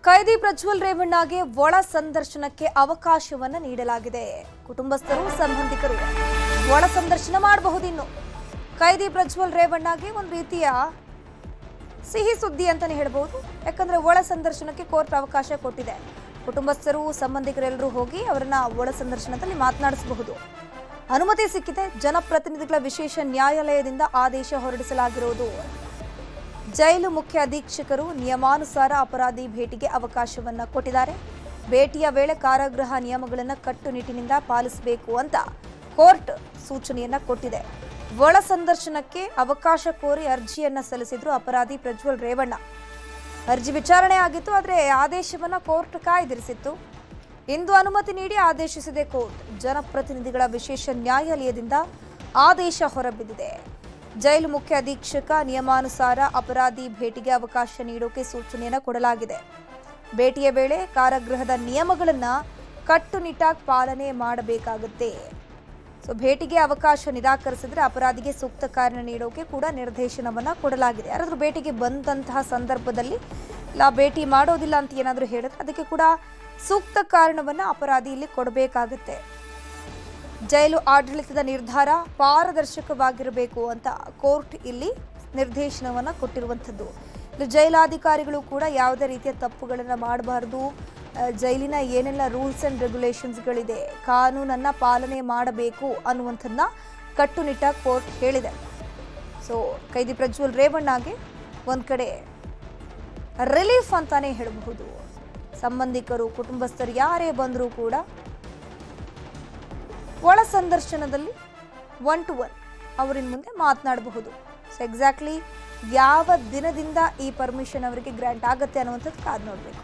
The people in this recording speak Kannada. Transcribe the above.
ಕೈದಿ ಪ್ರಜ್ವಲ್ ರೇವಣ್ಣಗೆ ಒಳ ಸಂದರ್ಶನಕ್ಕೆ ಅವಕಾಶವನ್ನು ನೀಡಲಾಗಿದೆ. ಕುಟುಂಬಸ್ಥರು ಸಂಬಂಧಿಕರು ಒಳ ಸಂದರ್ಶನ ಮಾಡಬಹುದು. ಇನ್ನು ಕೈದಿ ಪ್ರಜ್ವಲ್ ರೇವಣ್ಣಗೆ ಒಂದು ರೀತಿಯ ಸಿಹಿ ಸುದ್ದಿ ಅಂತಾನೆ ಹೇಳಬಹುದು. ಯಾಕಂದ್ರೆ ಒಳ ಸಂದರ್ಶನಕ್ಕೆ ಕೋರ್ಟ್ ಅವಕಾಶ ಕೊಟ್ಟಿದೆ. ಕುಟುಂಬಸ್ಥರು ಸಂಬಂಧಿಕರೆಲ್ಲರೂ ಹೋಗಿ ಅವರನ್ನ ಒಳ ಸಂದರ್ಶನದಲ್ಲಿ ಮಾತನಾಡಿಸಬಹುದು. ಅನುಮತಿ ಸಿಕ್ಕಿದೆ. ಜನಪ್ರತಿನಿಧಿಗಳ ವಿಶೇಷ ನ್ಯಾಯಾಲಯದಿಂದ ಆದೇಶ ಹೊರಡಿಸಲಾಗಿರುವುದು. ಜೈಲು ಮುಖ್ಯ ಅಧೀಕ್ಷಕರು ನಿಯಮಾನುಸಾರ ಅಪರಾಧಿ ಭೇಟಿಗೆ ಅವಕಾಶವನ್ನ ಕೊಟ್ಟಿದ್ದಾರೆ. ಭೇಟಿಯ ವೇಳೆ ಕಾರಾಗೃಹ ನಿಯಮಗಳನ್ನು ಕಟ್ಟುನಿಟ್ಟಿನಿಂದ ಪಾಲಿಸಬೇಕು ಅಂತ ಕೋರ್ಟ್ ಸೂಚನೆಯನ್ನ ಕೊಟ್ಟಿದೆ. ಒಳ ಸಂದರ್ಶನಕ್ಕೆ ಅವಕಾಶ ಕೋರಿ ಅರ್ಜಿಯನ್ನ ಸಲ್ಲಿಸಿದ್ರು ಅಪರಾಧಿ ಪ್ರಜ್ವಲ್ ರೇವಣ್ಣ. ಅರ್ಜಿ ವಿಚಾರಣೆ ಆಗಿತ್ತು, ಆದರೆ ಆದೇಶವನ್ನ ಕೋರ್ಟ್ ಕಾಯ್ದಿರಿಸಿತ್ತು. ಇಂದು ಅನುಮತಿ ನೀಡಿ ಆದೇಶಿಸಿದೆ ಕೋರ್ಟ್. ಜನಪ್ರತಿನಿಧಿಗಳ ವಿಶೇಷ ನ್ಯಾಯಾಲಯದಿಂದ ಆದೇಶ ಹೊರಬಿದ್ದಿದೆ. ಜೈಲು ಮುಖ್ಯ ಅಧೀಕ್ಷಕ ನಿಯಮಾನುಸಾರ ಅಪರಾಧಿ ಭೇಟಿಗೆ ಅವಕಾಶ ನೀಡೋಕೆ ಸೂಚನೆಯನ್ನು ಕೊಡಲಾಗಿದೆ. ಭೇಟಿಯ ವೇಳೆ ಕಾರಾಗೃಹದ ನಿಯಮಗಳನ್ನು ಕಟ್ಟುನಿಟ್ಟಾಗಿ ಪಾಲನೆ ಮಾಡಬೇಕಾಗುತ್ತೆ. ಭೇಟಿಗೆ ಅವಕಾಶ ನಿರಾಕರಿಸಿದ್ರೆ ಅಪರಾಧಿಗೆ ಸೂಕ್ತ ಕಾರಣ ನೀಡೋಕೆ ಕೂಡ ನಿರ್ದೇಶನವನ್ನ ಕೊಡಲಾಗಿದೆ. ಯಾರಾದರೂ ಭೇಟಿಗೆ ಬಂದಂತಹ ಸಂದರ್ಭದಲ್ಲಿ ಭೇಟಿ ಮಾಡೋದಿಲ್ಲ ಅಂತ ಏನಾದರೂ ಹೇಳಿದ್ರೆ ಅದಕ್ಕೆ ಕೂಡ ಸೂಕ್ತ ಕಾರಣವನ್ನ ಅಪರಾಧಿ ಇಲ್ಲಿ ಕೊಡಬೇಕಾಗುತ್ತೆ. ಜೈಲು ಆಡಳಿತದ ನಿರ್ಧಾರ ಪಾರದರ್ಶಕವಾಗಿರಬೇಕು ಅಂತ ಕೋರ್ಟ್ ಇಲ್ಲಿ ನಿರ್ದೇಶನವನ್ನ ಕೊಟ್ಟಿರುವಂಥದ್ದು. ಇಲ್ಲಿ ಜೈಲಾಧಿಕಾರಿಗಳು ಕೂಡ ಯಾವುದೇ ರೀತಿಯ ತಪ್ಪುಗಳನ್ನು ಮಾಡಬಾರದು. ಜೈಲಿನ ಏನೆಲ್ಲ ರೂಲ್ಸ್ ಅಂಡ್ ರೆಗ್ಯುಲೇಷನ್ಸ್ಗಳಿದೆ, ಕಾನೂನನ್ನ ಪಾಲನೆ ಮಾಡಬೇಕು ಅನ್ನುವಂಥದ್ದನ್ನ ಕಟ್ಟುನಿಟ್ಟಾಗಿ ಕೋರ್ಟ್ ಹೇಳಿದೆ. ಕೈದಿ ಪ್ರಜ್ವಲ್ ರೇವಣ್ಣಗೆ ಒಂದ್ ಕಡೆ ರಿಲೀಫ್ ಅಂತಾನೆ ಹೇಳಬಹುದು. ಸಂಬಂಧಿಕರು ಕುಟುಂಬಸ್ಥರು ಯಾರೇ ಬಂದರೂ ಕೂಡ ಒಳ ಸಂದರ್ಶನದಲ್ಲಿ 1-to-1 ಅವರಿನ ಮುಂದೆ ಮಾತನಾಡಬಹುದು. ಎಕ್ಸಾಕ್ಟ್ಲಿ ಯಾವ ದಿನದಿಂದ ಈ ಪರ್ಮಿಷನ್ ಅವರಿಗೆ ಗ್ರಾಂಟ್ ಆಗುತ್ತೆ ಅನ್ನುವಂಥದ್ದು ಕಾದು ನೋಡಬೇಕು.